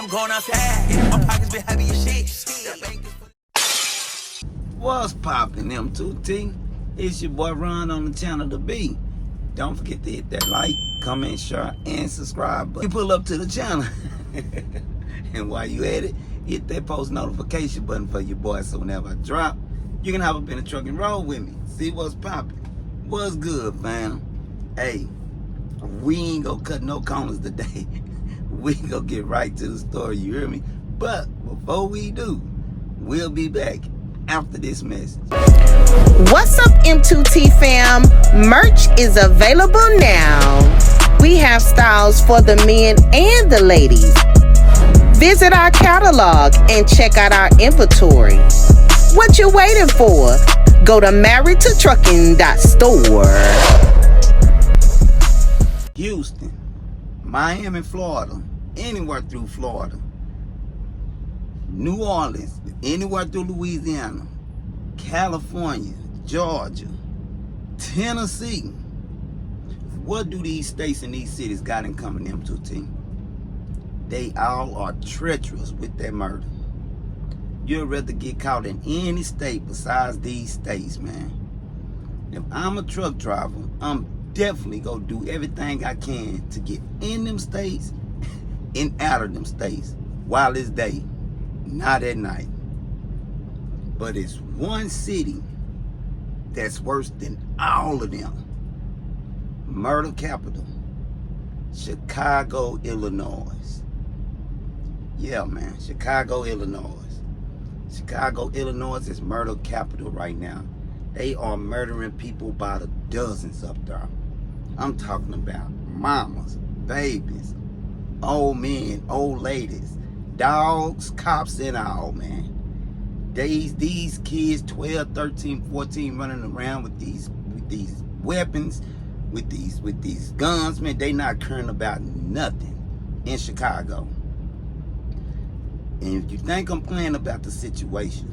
I'm going outside. My pockets been heavy as shit. What's poppin', M2T? It's your boy Ron on the channel to be. Don't forget to hit that like, comment, share, and subscribe button. You pull up to the channel. And while you at it, hit that post notification button for your boy so whenever I drop, you can hop up in the truck and roll with me. See what's poppin'. What's good, fam? Hey, we ain't gonna cut no corners today. We gonna get right to the story, you hear me? But before we do, we'll be back after this message. What's up, M2T fam? Merch is available now. We have styles for the men and the ladies. Visit our catalog and check out our inventory. What you waiting for? Go to marriedtotrucking.store. Houston, Miami, Florida, anywhere through Florida, New Orleans, anywhere through Louisiana, California, Georgia, Tennessee. What do these states and these cities got in common, M2T? They all are treacherous with their murder. You'd rather get caught in any state besides these states, man. If I'm a truck driver, I'm definitely gonna do everything I can to get in them states and out of them states while it's day, not at night. But it's one city that's worse than all of them. Murder capital, Chicago, Illinois. Yeah, man, Chicago, Illinois. Chicago, Illinois is murder capital right now. They are murdering people by the dozens up there. I'm talking about mamas, babies, old men, old ladies, dogs, cops, and all, man. These kids, 12, 13, 14, running around with these weapons, with these guns, man, they not caring about nothing in Chicago. And if you think I'm playing about the situation,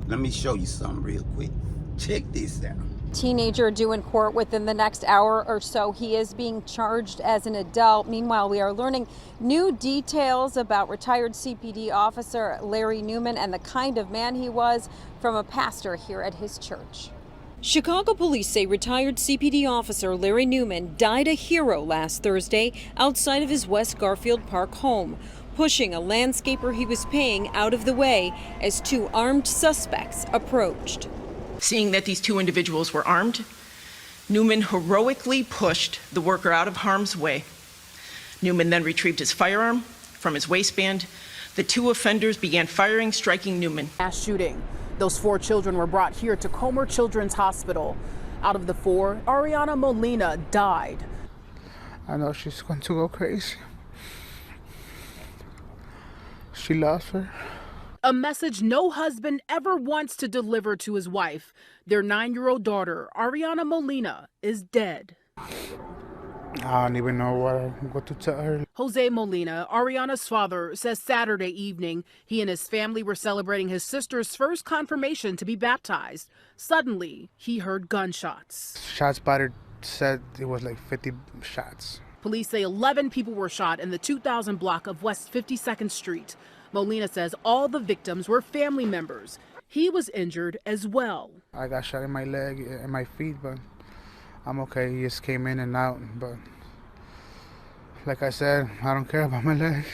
let me show you something real quick. Check this out. Teenager due in court within the next hour or so. He is being charged as an adult. Meanwhile, we are learning new details about retired CPD officer Larry Newman and the kind of man he was from a pastor here at his church. Chicago police say retired CPD officer Larry Newman died a hero last Thursday outside of his West Garfield Park home, pushing a landscaper he was paying out of the way as two armed suspects approached. Seeing that these two individuals were armed, Newman heroically pushed the worker out of harm's way. Newman then retrieved his firearm from his waistband. The two offenders began firing, striking Newman. Mass shooting. Those 4 children were brought here to Comer Children's Hospital. Out of the 4, Ariana Molina died. I know she's going to go crazy. She lost her. A message no husband ever wants to deliver to his wife. Their 9-year-old daughter, Ariana Molina, is dead. I don't even know what to tell her. Jose Molina, Ariana's father, says Saturday evening he and his family were celebrating his sister's first confirmation to be baptized. Suddenly, he heard gunshots. Shots fired said it was like 50 shots. Police say 11 people were shot in the 2000 block of West 52nd Street. Molina says all the victims were family members. He was injured as well. I got shot in my leg and my feet, but I'm okay. He just came in and out. But like I said, I don't care about my leg.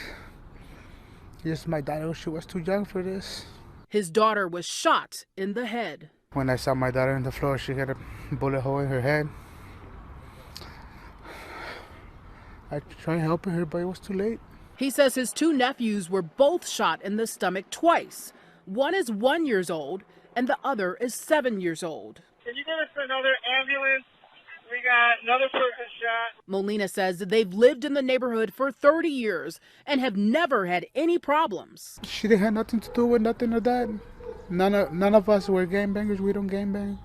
Just my daughter, she was too young for this. His daughter was shot in the head. When I saw my daughter on the floor, she had a bullet hole in her head. I tried helping her, but it was too late. He says his 2 nephews were both shot in the stomach twice. One is 1 year old and the other is 7 years old. Can you give us another ambulance? We got another person shot. Molina says they've lived in the neighborhood for 30 years and have never had any problems. She didn't have nothing to do with nothing of that. None of us were gangbangers. We don't gangbang.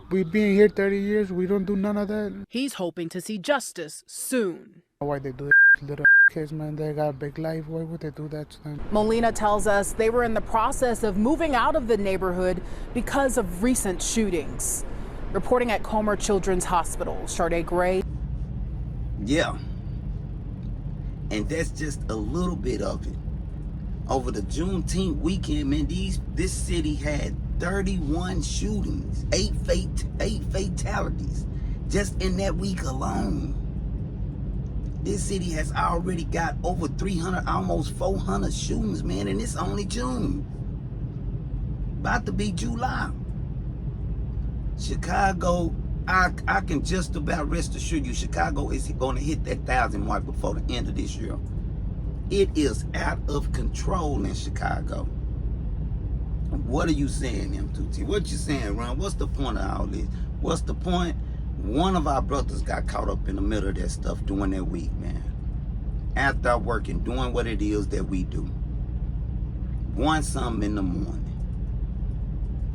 We've been here 30 years. We don't do none of that. He's hoping to see justice soon. Why they do that? Little kids, man, they got a big life. Why would they do that to them? Molina tells us they were in the process of moving out of the neighborhood because of recent shootings. Reporting at Comer Children's Hospital, Sade Gray. Yeah. And that's just a little bit of it. over the Juneteenth weekend, man, this city had 31 shootings, 8 fatalities just in that week alone. This city has already got over 300, almost 400 shootings, man, and it's only June. About to be July. Chicago, I can just about rest assured you, Chicago is going to hit that 1,000 mark before the end of this year. It is out of control in Chicago. What are you saying, M2T? What you saying, Ron? What's the point of all this? What's the point? One of our brothers got caught up in the middle of that stuff during that week, man. After working, doing what it is that we do. 1 something in the morning.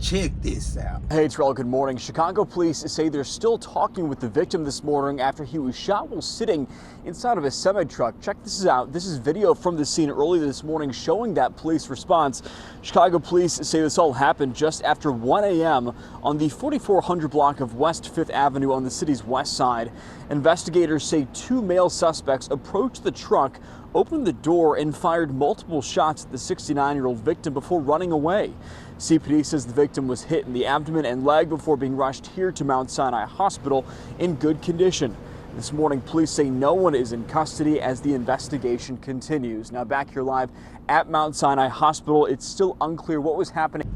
Check this out. Hey, Terrell, good morning. Chicago police say they're still talking with the victim this morning after he was shot while sitting inside of a semi-truck. Check this out. This is video from the scene early this morning showing that police response. Chicago police say this all happened just after 1 a.m. on the 4400 block of West 5th Avenue on the city's west side. Investigators say 2 male suspects approached the truck, opened the door, and fired multiple shots at the 69-year-old victim before running away. CPD says the victim was hit in the abdomen and leg before being rushed here to Mount Sinai Hospital in good condition. This morning, police say no one is in custody as the investigation continues. Now back here live at Mount Sinai Hospital, it's still unclear what was happening.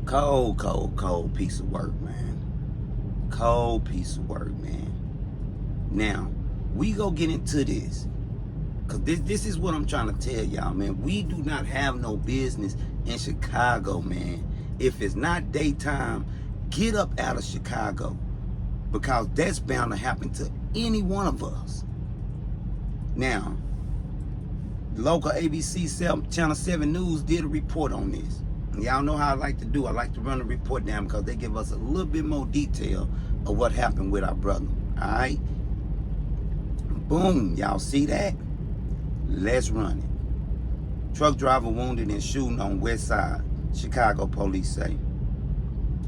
Cold piece of work, man. Cold piece of work, man. Now, we go get into this. Because this is what I'm trying to tell y'all, man. We do not have no business in Chicago, man. If it's not daytime, get up out of Chicago. Because that's bound to happen to any one of us. Now, local ABC Channel 7 News did a report on this. Y'all know how I like to do. I like to run the report down because they give us a little bit more detail of what happened with our brother. All right? Boom. Y'all see that? Let's run it. Truck driver wounded in shooting on west side, Chicago police say.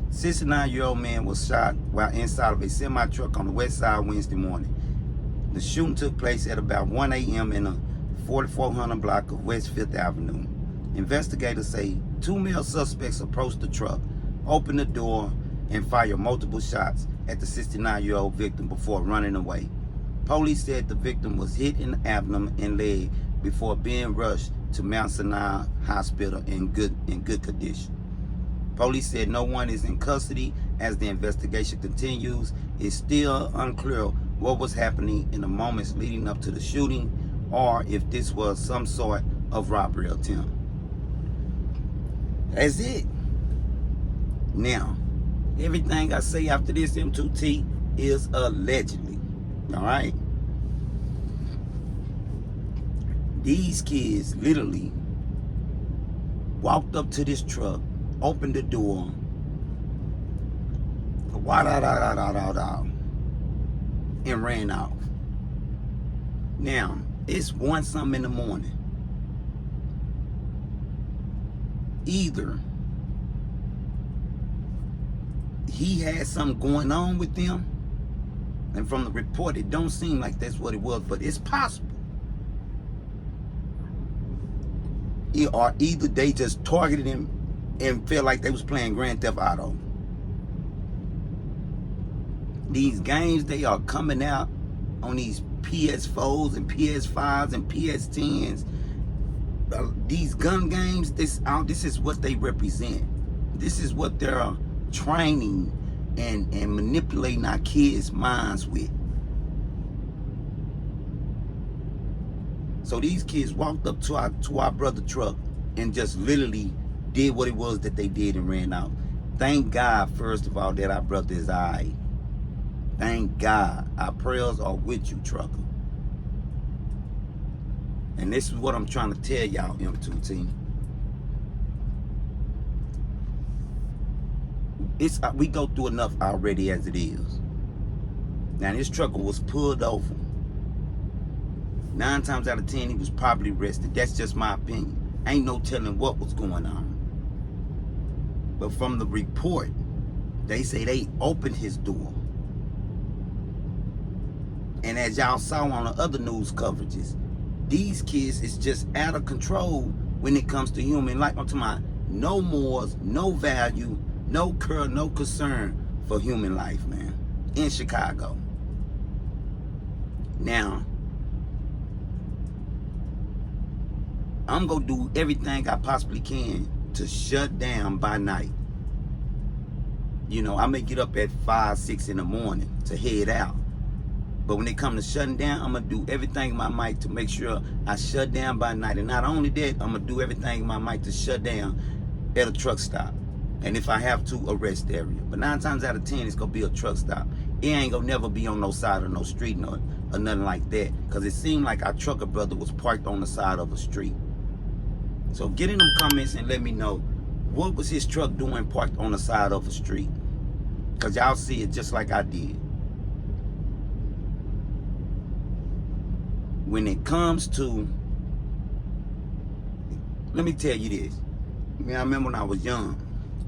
69-year-old man was shot while inside of a semi-truck on the west side Wednesday morning. The shooting took place at about 1 a.m. in the 4400 block of West 5th Avenue. Investigators say 2 male suspects approached the truck, opened the door, and fired multiple shots at the 69-year-old victim before running away. Police said the victim was hit in the abdomen and leg before being rushed to Mount Sinai Hospital in good condition. Police said no one is in custody as the investigation continues. It's still unclear what was happening in the moments leading up to the shooting or if this was some sort of robbery attempt. That's it. Now, everything I say after this, M2T, is allegedly. All right? These kids literally walked up to this truck, opened the door, and ran off. Now, it's 1 something in the morning. Either he had something going on with them, and from the report, it don't seem like that's what it was, but it's possible. Or either they just targeted him and felt like they was playing Grand Theft Auto. These games, they are coming out on these PS4s and PS5s and PS10s. These gun games, this is what they represent. This is what they're training and manipulating our kids' minds with. So these kids walked up to our brother truck and just literally did what it was that they did and ran out. Thank God, first of all, that our brother is all right. Thank God. Our prayers are with you, trucker. And this is what I'm trying to tell y'all, M2T. We go through enough already as it is. Now, this trucker was pulled over. 9 times out of 10, he was probably arrested. That's just my opinion. Ain't no telling what was going on. But from the report, they say they opened his door. And as y'all saw on the other news coverages, these kids is just out of control when it comes to human life. I'm talking about no morals, no value, no care, no concern for human life, man, in Chicago. Now, I'm gonna do everything I possibly can to shut down by night. You know, I may get up at 5, 6 in the morning to head out. But when it comes to shutting down, I'm going to do everything in my might to make sure I shut down by night. And not only that, I'm going to do everything in my might to shut down at a truck stop. And if I have to, a rest area. But 9 times out of 10, it's going to be a truck stop. It ain't going to never be on no side of no street or nothing like that. Because it seemed like our trucker brother was parked on the side of a street. So get in them comments and let me know, what was his truck doing parked on the side of a street? Because y'all see it just like I did. When it comes to, let me tell you this. I remember when I was young,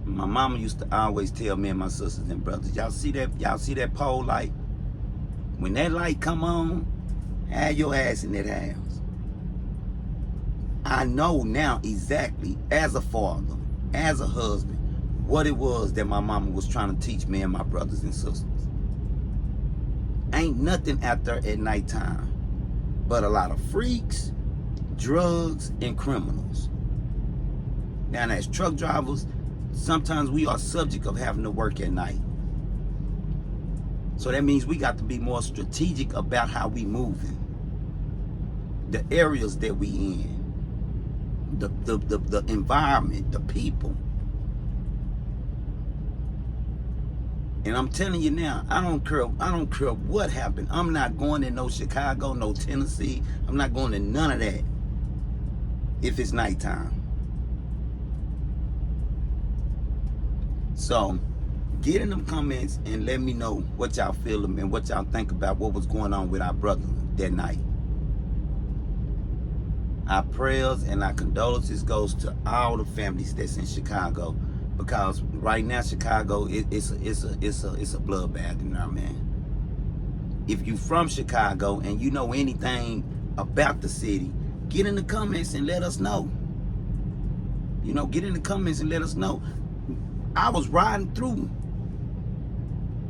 my mama used to always tell me and my sisters and brothers, y'all see that pole light? When that light come on, have your ass in that house. I know now exactly, as a father, as a husband, what it was that my mama was trying to teach me and my brothers and sisters. Ain't nothing out there at nighttime but a lot of freaks, drugs, and criminals. Now, as truck drivers, sometimes we are subject of having to work at night. So that means we got to be more strategic about how we moving, the areas that we in, the environment, the people. And I'm telling you now, I don't care what happened. I'm not going to no Chicago, no Tennessee. I'm not going to none of that if it's nighttime. So get in them comments and let me know what y'all feel and what y'all think about what was going on with our brother that night. Our prayers and our condolences goes to all the families that's in Chicago, because right now Chicago it's a bloodbath in there, man. If you from Chicago and you know anything about the city, get in the comments and let us know. You know, get in the comments and let us know. I was riding through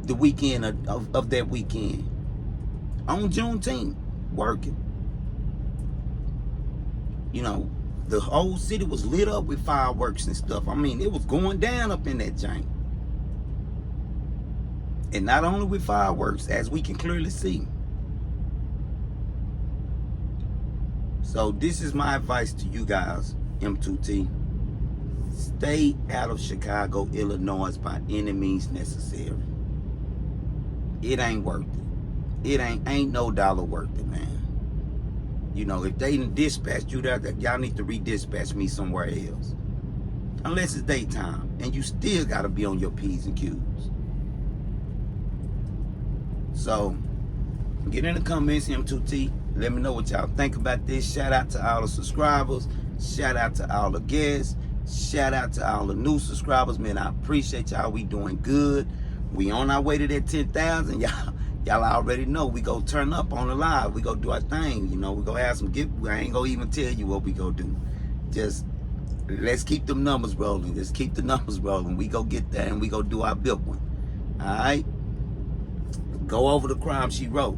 the weekend of that weekend on Juneteenth, working. You know, the whole city was lit up with fireworks and stuff. I mean, it was going down up in that joint. And not only with fireworks, as we can clearly see. So this is my advice to you guys, M2T. Stay out of Chicago, Illinois by any means necessary. It ain't worth it. It ain't no dollar worth it, man. You know, if they dispatched you there, y'all need to redispatch me somewhere else. Unless it's daytime, and you still gotta be on your P's and Q's. So, get in the comments, M2T. Let me know what y'all think about this. Shout out to all the subscribers. Shout out to all the guests. Shout out to all the new subscribers, man. I appreciate y'all. We doing good. We on our way to that 10,000, y'all already know we go turn up on the live. We go do our thing, you know. We go have some gift. I ain't gonna even tell you what we go do. Just let's keep them numbers rolling. Let's keep the numbers rolling. We go get that and we go do our big one. All right. Go over the Crime She Wrote.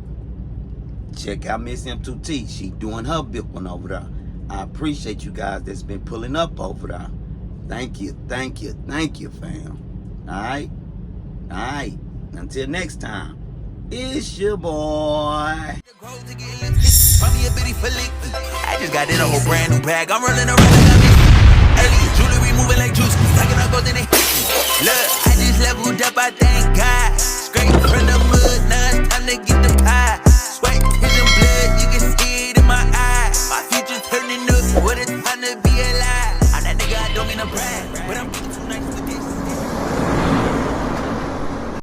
Check out Miss M2T. She doing her big one over there. I appreciate you guys that's been pulling up over there. Thank you, fam. All right. All right. Until next time. It's your boy. I just got in a whole brand new bag. I'm rolling around like jewelry moving like juice. Stacking up gold in it. Look, I just leveled up, I think.